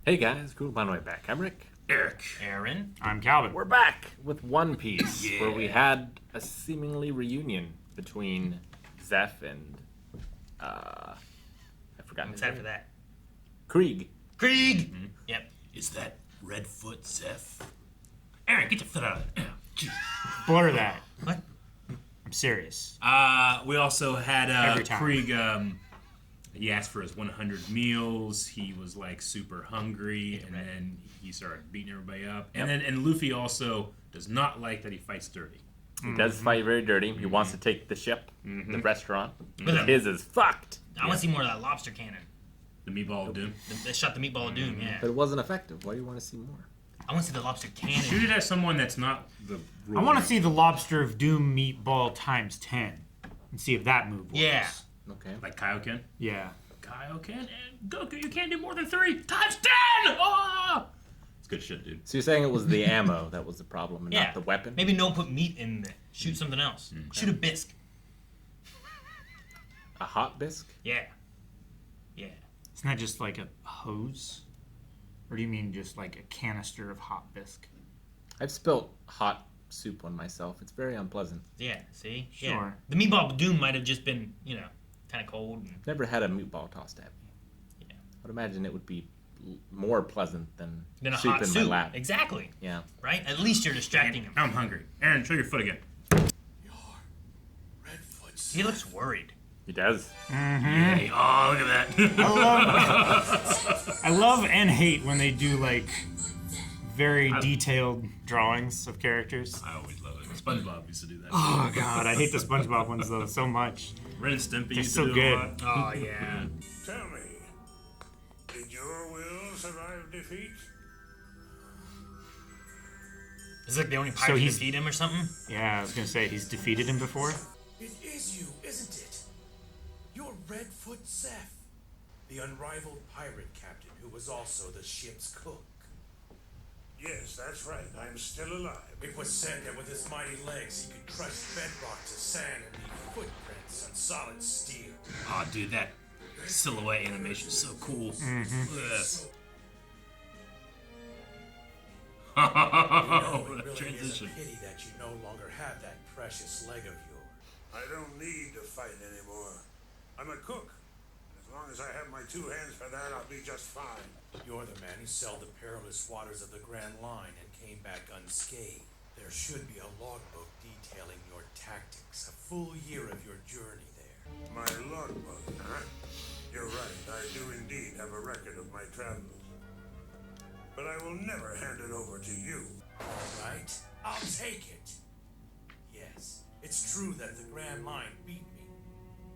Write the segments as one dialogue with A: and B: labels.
A: Hey guys, cool. By the way, back. I'm Rick.
B: Eric.
C: Aaron.
B: I'm Calvin.
A: We're back with One Piece, where we had a seemingly reunion between Zeff and I forgot
C: I'm
A: his
C: excited
A: name.
C: for that.
A: Krieg.
C: Krieg!
B: Mm-hmm.
C: Yep.
B: Is that Redfoot Zeff? Aaron, get your foot out of it.
D: Blur that.
C: What?
D: I'm serious.
B: We also had
D: Every time.
B: Krieg. He asked for his 100 meals. He was like super hungry, and then he started beating everybody up. And then Luffy also does not like that he fights dirty.
A: He does fight very dirty. He wants to take the ship, the restaurant. His is fucked.
C: I want to see more of that lobster cannon.
B: The meatball of doom.
C: They shot the meatball of doom, yeah.
A: But it wasn't effective. Why do you want to see more?
C: I want to see the lobster cannon.
B: Shoot it at someone that's not the.
D: I want to see the Lobster of Doom meatball times 10 and see if that move works.
C: Yeah.
A: Okay.
B: Like Kaioken.
D: Yeah.
B: Kaioken and Goku, you can't do more than 3 times 10. Oh! It's good shit, dude.
A: So you're saying it was the ammo that was the problem and
C: Yeah.
A: not the weapon?
C: Maybe no put meat in there. Shoot something else. Shoot a bisque.
A: A hot bisque?
C: Yeah. Yeah.
D: Isn't that just like a hose? Or do you mean just like a canister of hot bisque?
A: I've spilt hot soup on myself. It's very unpleasant.
C: Yeah, see?
D: Sure.
C: Yeah. The meatball of doom might have just been, kind of cold. And,
A: Never had a meatball tossed at me.
C: yeah.
A: I'd imagine it would be more pleasant than
C: Then a
A: soup
C: hot
A: in
C: soup.
A: my lap.
C: Exactly.
A: Yeah.
C: Right? At least you're distracting him.
B: I'm hungry. Aaron, show your foot again.
C: He looks worried.
A: He does.
B: Hey, oh, look at that.
D: I love and hate when they do like very detailed drawings of characters.
B: I always love it. SpongeBob used to do that.
D: Oh god, I hate the SpongeBob ones though so much.
B: Ren and Stimpy
D: They're
B: used
D: so
B: to do
D: good.
B: a lot.
C: Oh, yeah.
E: Tell me, did your will survive defeat?
C: Is it like the only
D: So
C: pirate to
D: he's-
C: defeat him or something?
D: Yeah, I was gonna say he's defeated him before.
E: It is you, isn't it? You're Redfoot Zeff, the unrivaled pirate captain who was also the ship's cook. Yes, that's right. I'm still alive. It was said that with his mighty legs, he could crush bedrock to sand and leave footprints on solid steel.
B: Oh, dude, that silhouette animation is so cool. Look at this.
E: You know,
B: Oh,
E: it
B: that
E: really
B: transition.
E: is a pity that you no longer have that precious leg of yours. I don't need to fight anymore. I'm a cook. As long as I have my 2 hands for that, I'll be just fine. You're the man who sailed the perilous waters of the Grand Line and came back unscathed. There should be a logbook detailing your tactics, a full year of your journey there. My logbook, huh? You're right, I do indeed have a record of my travels. But I will never hand it over to you. All right, I'll take it. Yes, it's true that the Grand Line beat me.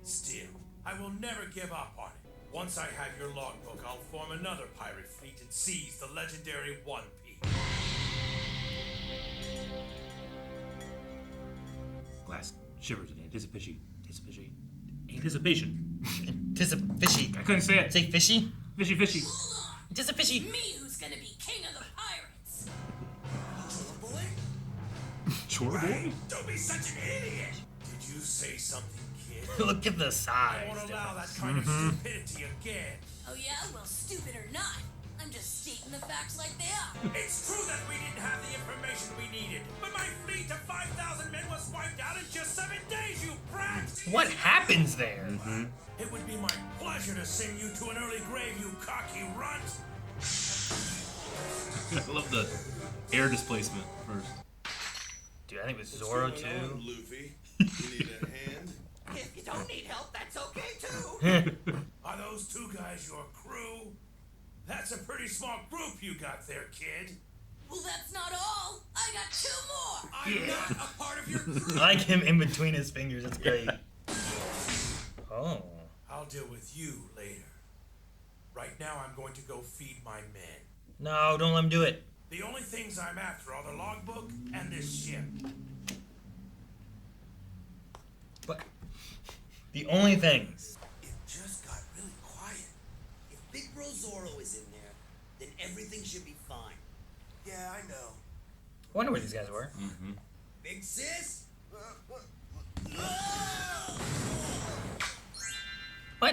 E: Still, I will never give up on it. Once I have your logbook, I'll form another pirate fleet and seize the legendary One Piece.
B: Glass shivers in anticipation. Anticipation.
C: Fishy.
B: I couldn't say it.
C: Say fishy?
B: Fishy, fishy.
C: Just a fishy.
F: Me who's gonna be king of the pirates.
B: Chore boy?
E: Don't be such an idiot! Did you say something, kid?
C: Look at the
E: I
C: size.
E: won't allow that kind of stupidity again.
F: Oh yeah? Well, stupid or not, I'm just stating the facts like they are.
E: It's true that we didn't have the information we needed, but my fleet of 5,000 men was wiped out in just 7 days, you brat!
C: What happens there?
E: It would be my pleasure to send you to an early grave, you cocky runt!
B: I love the air displacement first.
C: Dude, I think it was Zoro too.
G: Luffy? You need a hand?
F: If you don't need help, that's okay too.
E: Are those 2 guys your crew? That's a pretty small group you got there, kid.
F: Well, that's not all. I got 2 more.
E: I'm not a part of your crew.
C: I like him in between his fingers. It's great. Oh.
E: I'll deal with you later. Right now, I'm going to go feed my men.
C: No, don't let him do it.
E: The only things I'm after are the logbook and this ship.
C: But the only things.
H: It just got really quiet. If Big Bro Zoro is in there, then everything should be fine.
G: Yeah, I know.
C: I wonder where these guys were.
H: Big Sis?
C: What?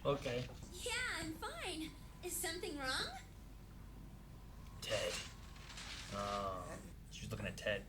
C: Okay.
F: Yeah, I'm something wrong?
C: Ted. Oh, she was looking at Ted.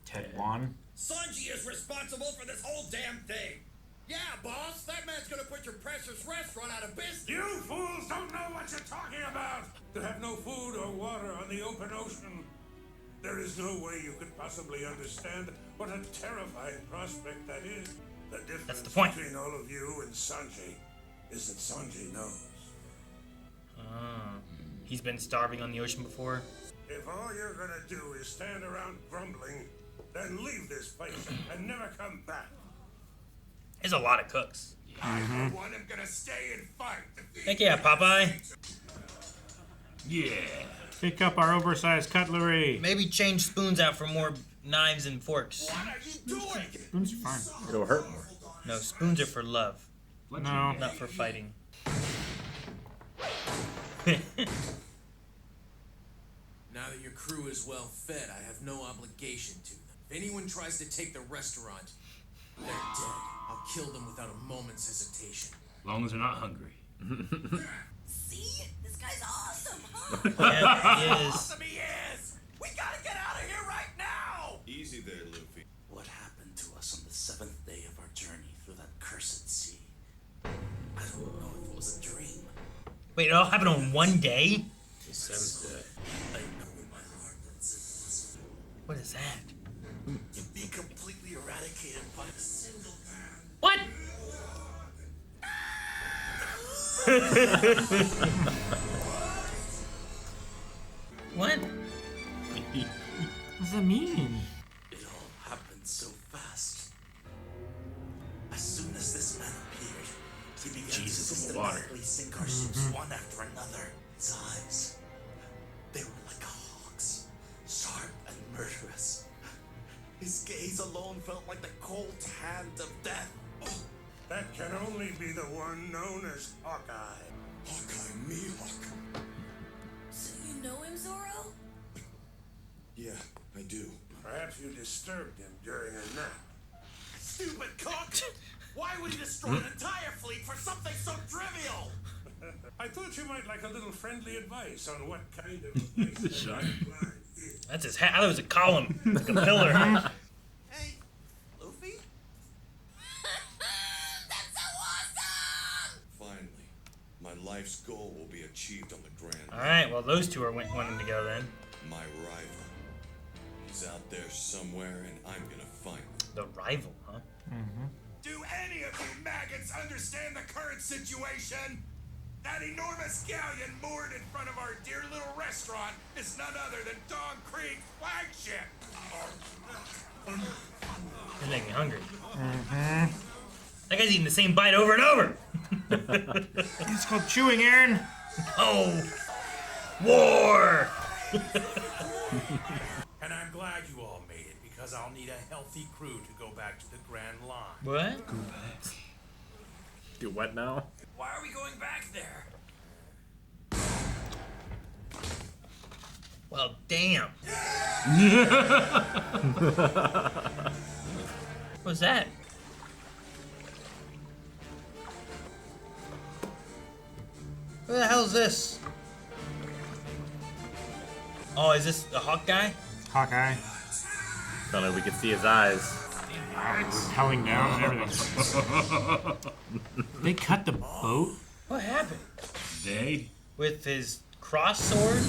D: Ted won.
H: Sanji is responsible for this whole damn thing. Yeah, boss, that man's gonna put your precious restaurant out of business.
E: You fools don't know what you're talking about! To have no food or water on the open ocean. There is no way you could possibly understand what a terrifying prospect that is. The difference
C: the point.
E: between all of you and Sanji is that Sanji knows.
C: He's been starving on the ocean before.
E: If all you're gonna do is stand around grumbling, then leave this place and never come back.
C: There's a lot of cooks.
E: I, for one, am gonna stay and fight.
C: Heck yeah, Popeye.
B: Yeah.
D: Pick up our oversized cutlery.
C: Maybe change spoons out for more knives and forks.
E: What are you doing?
D: Spoons are fine.
A: It'll hurt more.
C: No, spoons are for love,
D: No.
C: not for fighting.
I: Now that your crew is well fed, I have no obligation to them. If anyone tries to take the restaurant, they're dead. I'll kill them without a moment's hesitation.
B: As long as they're not hungry.
F: See? This guy's awesome, huh?
C: Yeah, he is.
H: Awesome he is! We gotta get out of here right now!
G: Easy there, Luffy.
J: What happened to us on the 7th day of our journey through that cursed sea? I don't know if it was a dream.
C: Wait, it all happened on one day?
B: The seventh day.
J: I know in my heart that this
C: What is that?
J: would be completely eradicated by a single man.
C: What? What?
D: What does that mean?
J: It all happened so fast. As soon as this man appeared, he began
B: Jesus
J: to
B: in the water.
J: systematically sink our ships one after another. His eyes, they were like hawks, sharp and murderous. His gaze alone felt like the cold hand of death.
E: That can only be the one known as Hawkeye.
G: Hawkeye Mihawk.
F: So you know him, Zoro?
G: Yeah, I do.
E: Perhaps you disturbed him during a nap.
H: Stupid cook! Why would he destroy an entire fleet for something so trivial?
E: I thought you might like a little friendly advice on what kind of a place that line is.
C: That's his hat. I thought it was a column, like a pillar.
H: Hey, Luffy?
F: That's so awesome!
G: Finally, my life's goal will be achieved on the Grand
C: All
G: Line.
C: right, well those two are wanting to go then.
G: My rival. He's out there somewhere, and I'm gonna find him.
C: The rival, huh?
H: Do any of you maggots understand the current situation? That enormous galleon moored in front of our dear little restaurant is none other than Don Krieg's flagship.
C: He's making me hungry. That guy's eating the same bite over and over.
D: It's called chewing, Aaron.
C: Oh, war!
I: And I'm glad you all made it, because I'll need a healthy crew to go back to the Grand Line.
C: What?
A: Do what now?
I: Why are we going back there?
C: Well, damn. What's that? Who the hell is this? Oh, is this the Hawk guy?
D: Hawkeye.
A: Felt like we could see his eyes.
D: Repelling down and everything. They cut the boat?
C: What happened?
B: They?
C: With his cross sword?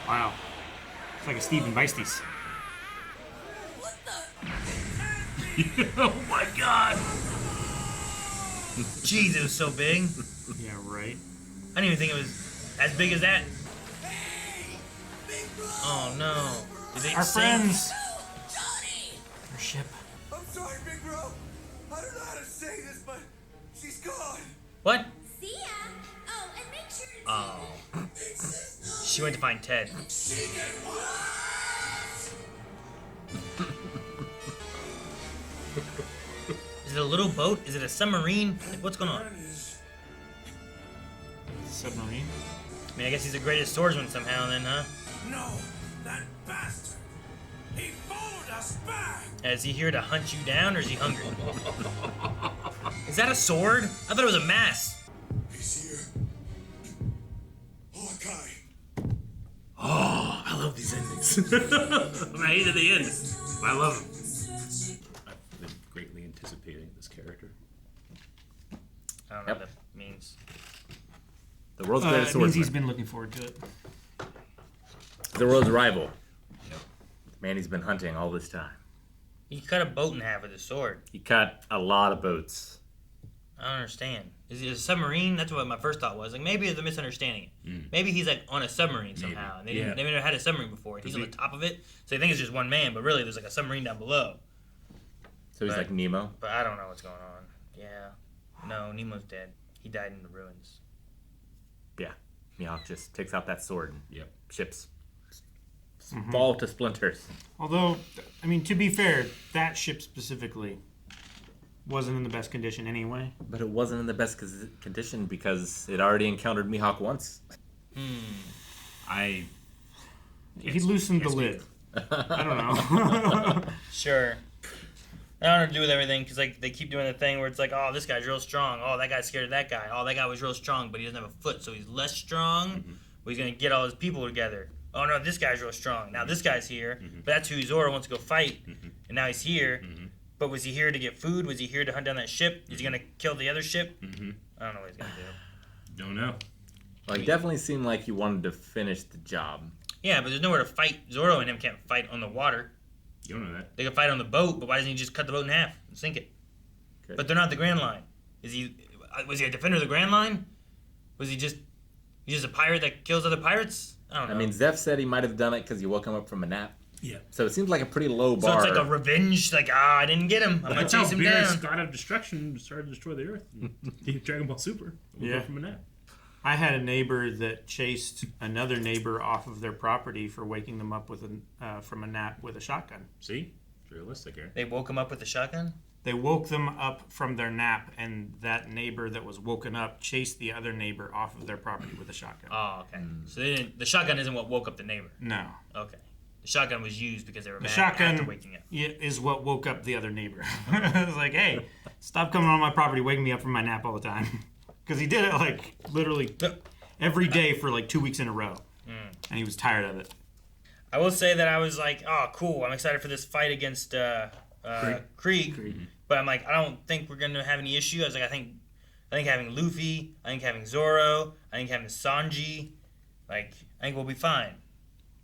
D: Wow. It's like a Stephen Beistes.
F: What the?
B: Oh my god!
C: Jeez, it was so big.
D: Yeah, right.
C: I didn't even think it was as big as that. Oh no. Did they
D: Our
C: sink?
D: friends.
F: Johnny!
D: Our ship.
H: I'm sorry, Big Bro. I don't know how to say this, but she's gone.
C: What?
F: See ya! Oh, and make sure to
C: Oh. She went to find Ted. Is it a little boat? Is it a submarine? Like, what's going on?
D: Submarine.
C: I mean, I guess he's the greatest swordsman somehow then, huh?
H: No, that bastard. He followed
E: us back!
C: Is he here to hunt you down, or is he hungry? Is that a sword? I thought it was a mask.
H: He's here. Hawkeye.
B: Oh, I love these endings. I hated the end, but I love them. I've been greatly anticipating this character.
C: I don't know what that means.
A: The world's greatest
D: It means
A: swordsman.
D: he's been looking forward to it.
A: The world's rival. The man he's been hunting all this time.
C: He cut a boat in half with his sword.
A: He cut a lot of boats.
C: I don't understand. Is he a submarine? That's what my first thought was. Like, maybe it's a misunderstanding. Maybe he's like on a submarine somehow. And they've never had a submarine before. And he's on the top of it, so they think it's just one man, but really there's like a submarine down below.
A: So he's like Nemo.
C: But I don't know what's going on. Yeah. No, Nemo's dead. He died in the ruins.
A: Yeah. Mihawk just takes out that sword and
B: Yep.
A: ships fall to splinters.
D: Although, I mean, to be fair, that ship specifically wasn't in the best condition anyway.
A: But it wasn't in the best condition because it already encountered Mihawk once.
B: I
D: He loosened the lid. I don't know.
C: Sure. I don't know what to do with everything because like they keep doing the thing where it's like, oh, this guy's real strong. Oh, that guy's scared of that guy. Oh, that guy was real strong, but he doesn't have a foot, so he's less strong. But he's gonna get all his people together. Oh no, this guy's real strong. Now this guy's here, but that's who Zoro wants to go fight, and now he's here. But was he here to get food? Was he here to hunt down that ship? Is he gonna kill the other ship? I don't know what he's gonna do.
B: don't know.
A: Well, he definitely seemed like he wanted to finish the job.
C: Yeah, but there's nowhere to fight. Zoro and him can't fight on the water.
B: You don't know that.
C: They can fight on the boat, but why doesn't he just cut the boat in half and sink it?
A: Okay.
C: But they're not the Grand Line. Was he a defender of the Grand Line? Was he just a pirate that kills other pirates? I don't know.
A: I mean, Zeff said he might have done it because he woke him up from a nap.
B: Yeah.
A: So it seems like a pretty low
C: so
A: bar.
C: it's like a revenge. Like I didn't get him. I'm gonna
B: That's how
C: chase him
B: Beerus,
C: down.
B: God of Destruction, started to destroy the Earth. He Dragon Ball Super. Woke up from a nap.
D: I had a neighbor that chased another neighbor off of their property for waking them up with from a nap with a shotgun.
B: See? It's realistic here.
C: They woke him up with a shotgun.
D: They woke them up from their nap, and that neighbor that was woken up chased the other neighbor off of their property with a shotgun.
C: Oh, okay. So they didn't, the shotgun isn't what woke up the neighbor.
D: No.
C: Okay. The shotgun was used because they were
D: The
C: mad
D: shotgun
C: after waking up.
D: is what woke up the other neighbor. It was like, hey, stop coming on my property, waking me up from my nap all the time. Because he did it like literally every day for like 2 weeks in a row. And he was tired of it.
C: I will say that I was like, oh, cool. I'm excited for this fight against Krieg. But I'm like, I don't think we're going to have any issue. I was like, I think having Luffy, I think having Zoro, I think having Sanji, like, I think we'll be fine.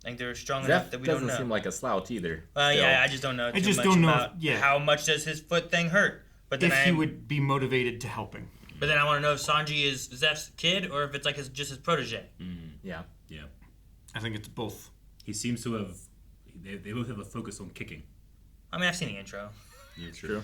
C: I think they're strong enough that we don't know.
A: Doesn't seem like a slouch either.
C: Yeah, I just don't know too much about how much does his foot thing hurt. But then
D: If he would be motivated to helping.
C: But then I want to know if Sanji is Zeff's kid or if it's like just his protege.
A: Yeah.
B: Yeah.
D: I think it's both.
B: He seems to have. They both have a focus on kicking.
C: I mean, I've seen the intro.
B: Yeah, true.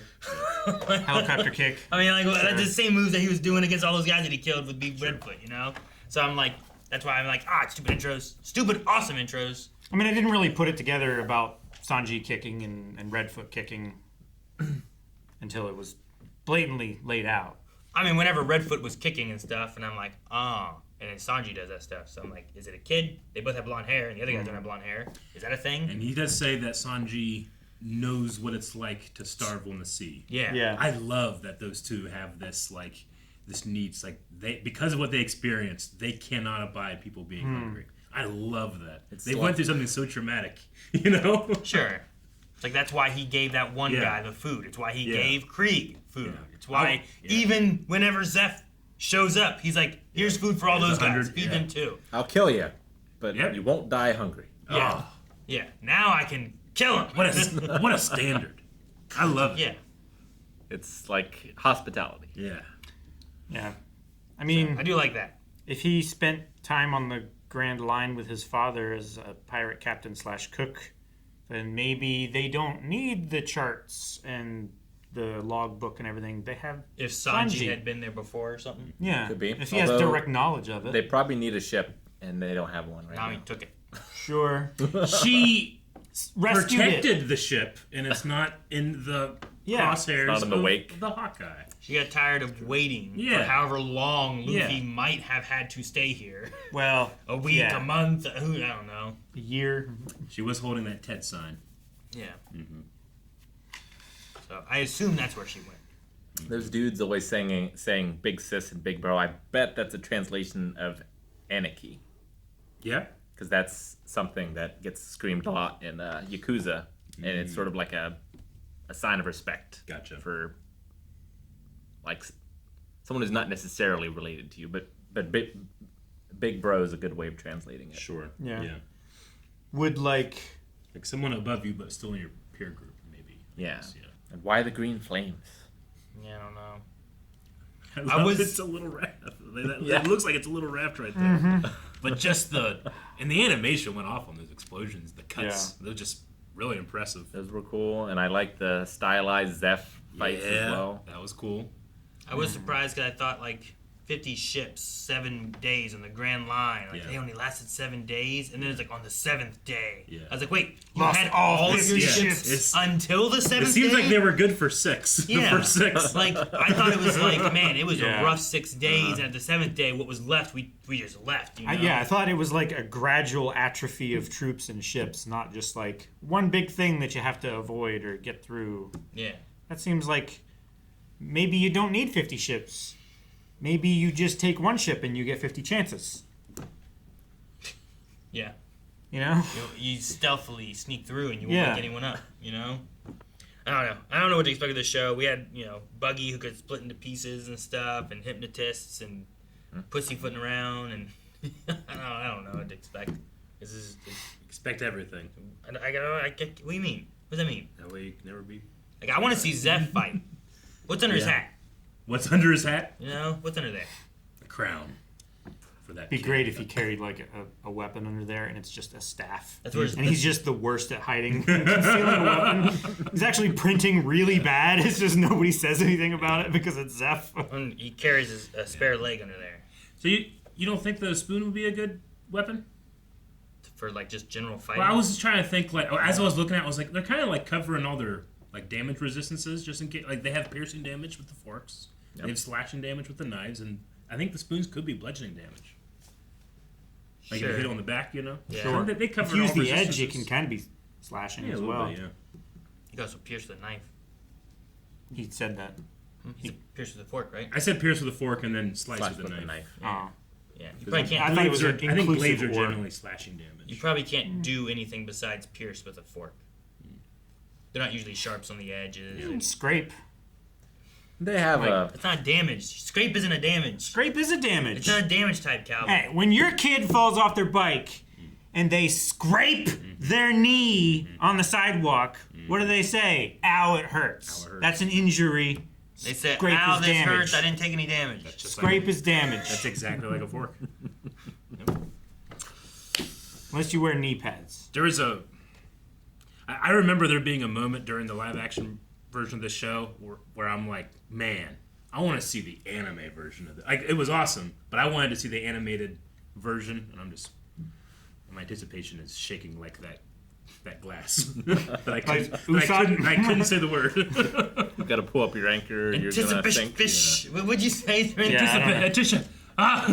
D: Helicopter kick.
C: I mean, like that's the same moves that he was doing against all those guys that he killed with Big Redfoot, you know? So I'm like, that's why I'm like, stupid intros. Stupid, awesome intros.
D: I mean, I didn't really put it together about Sanji kicking and Redfoot kicking until it was blatantly laid out.
C: I mean, whenever Redfoot was kicking and stuff, and I'm like, and then Sanji does that stuff. So I'm like, is it a kid? They both have blonde hair, and the other guys don't have blonde hair. Is that a thing?
B: And he does say that Sanji knows what it's like to starve on the sea.
C: Yeah.
B: I love that those two have this needs, like they, because of what they experienced, they cannot abide people being hungry. I love that. They went through something so traumatic, you know?
C: Sure. It's like that's why he gave that one guy the food. It's why he gave Krieg food. Yeah. It's why even whenever Zeff shows up, he's like, here's food for all those guys. Feed them too.
A: I'll kill you, but you won't die hungry.
C: Yeah. Oh. Yeah. Now I can kill him.
B: What a standard. I love it.
C: Yeah.
A: It's like hospitality.
B: Yeah.
D: Yeah. I mean,
C: I do like that.
D: If he spent time on the Grand Line with his father as a pirate captain / cook, then maybe they don't need the charts and the logbook and everything. They have
C: if Sanji had been there before or something.
D: Yeah,
A: could be.
D: If he has direct knowledge of it.
A: They probably need a ship, and they don't have one right now.
C: Nami took it.
D: Sure.
B: She protected
D: it.
B: the ship, and it's not in the crosshairs
A: not in the wake.
B: The Hawkeye.
C: She got tired of waiting for however long Luffy might have had to stay here.
D: Well,
C: a week, a month, I don't know.
D: A year.
B: She was holding that Ted sign.
C: Yeah. So I assume that's where she went.
A: There's dudes always saying big sis and big bro. I bet that's a translation of anarchy.
B: Yeah.
A: Because that's something that gets screamed a lot in Yakuza, and it's sort of like a sign of respect.
B: Gotcha.
A: For like someone who's not necessarily related to you, but big bro is a good way of translating it.
B: Sure.
D: Yeah. Would like
B: someone above you, but still in your peer group, maybe.
A: Yeah.
B: Guess, yeah.
A: And why the green flames?
C: Yeah, I don't know.
B: It's a little raft. It looks like it's a little raft right there. But just the animation went off on those explosions, the cuts. They're just really impressive.
A: Those were cool, and I like the stylized Zeff fights as well.
B: That was cool.
C: I was surprised because I thought 50 ships, 7 days on the Grand Line. They only lasted 7 days, and then it's on the 7th day.
B: Yeah.
C: I was like, wait, you
D: Lost
C: had
D: all
C: all
D: of
C: your
D: your
C: ships
D: ships.
C: until the 7th day?
B: It seems like they were good for 6.
C: Yeah.
B: The first 6.
C: I thought it was man, it was
D: Yeah.
C: a rough 6 days, and at the 7th day, what was left, we just left. You know?
D: I thought it was like a gradual atrophy of troops and ships, not just like one big thing that you have to avoid or get through.
C: Yeah.
D: That seems like maybe you don't need 50 ships. Maybe you just take one ship and you get 50 chances.
C: Yeah.
D: You know?
C: You stealthily sneak through and you won't
D: Yeah.
C: wake anyone up, I don't know. I don't know what to expect of this show. We had, Buggy who could split into pieces and stuff, and hypnotists and pussyfooting around, and I don't know what to expect.
B: Expect everything.
C: What do you mean? What does that mean?
B: That way you can never be.
C: I want to see Zeff fight. What's under his hat?
B: What's under his hat?
C: What's under there?
B: A crown. For that.
D: It'd be great if he carried like a weapon under there and it's just a staff.
C: That's where
D: and he's just the worst at hiding and concealing a weapon. He's actually printing really bad. It's just nobody says anything about it because it's Zeff.
C: And he carries a spare leg under there.
B: So you don't think the spoon would be a good weapon?
C: For just general fighting?
B: Well, I was just trying to think as I was looking at it, I was like, they're kind of covering all their damage resistances just in case. They have piercing damage with the forks. Yep. They have slashing damage with the knives, and I think the spoons could be bludgeoning damage. If you hit on the back,
C: Yeah.
D: Sure.
B: They cover
D: if you use
B: all
D: the edge,
B: resistances.
D: it can kind of be slashing as well.
B: Bit, yeah.
C: You also pierce with a knife.
D: He said that.
C: He pierced with a fork, right?
B: I said pierce with a fork and then slice with a
A: with
B: knife.
C: Yeah. You probably can't.
D: I thought it was
B: I think blades are
D: or-
B: generally slashing damage.
C: You probably can't do anything besides pierce with a fork. They're not usually sharps on the edges.
D: Scrape.
A: They have
C: It's not damage. Scrape isn't a damage.
D: Scrape is a damage.
C: It's not a damage type, Calvin.
D: Hey, when your kid falls off their bike and they scrape their knee on the sidewalk, what do they say? Ow, it hurts. That's an injury.
C: They said,
D: Scrape
C: ow,
D: is
C: this
D: damage.
C: hurts. I didn't take any damage.
D: Scrape is damage.
B: That's exactly like a fork.
D: Unless you wear knee pads.
B: There was I remember there being a moment during the live action version of the show where I'm like, man, I want to see the anime version of it. It was awesome, but I wanted to see the animated version, and my anticipation is shaking like that glass. I couldn't say the word.
A: you got to pull up your anchor. You're gonna think.
C: Fish. What would you say?
B: Anticipation.
C: I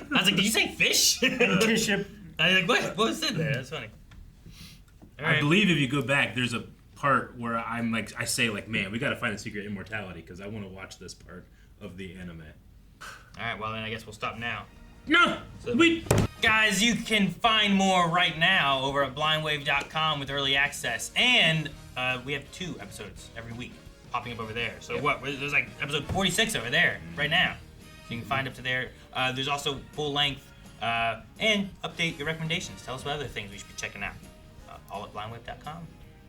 C: was like, did you say fish?
D: Anticipation.
C: I was like, what was said there? That's funny. All right.
B: I believe if you go back, there's a part where I say man, we got to find the secret immortality because I want to watch this part of the anime.
C: All right, well then I guess we'll stop now.
B: No,
C: Guys, you can find more right now over at blindwave.com with early access, and we have 2 episodes every week popping up over there. So there's episode 46 over there right now. So you can find up to there. There's also full length and update your recommendations. Tell us what other things we should be checking out. All at blindwave.com.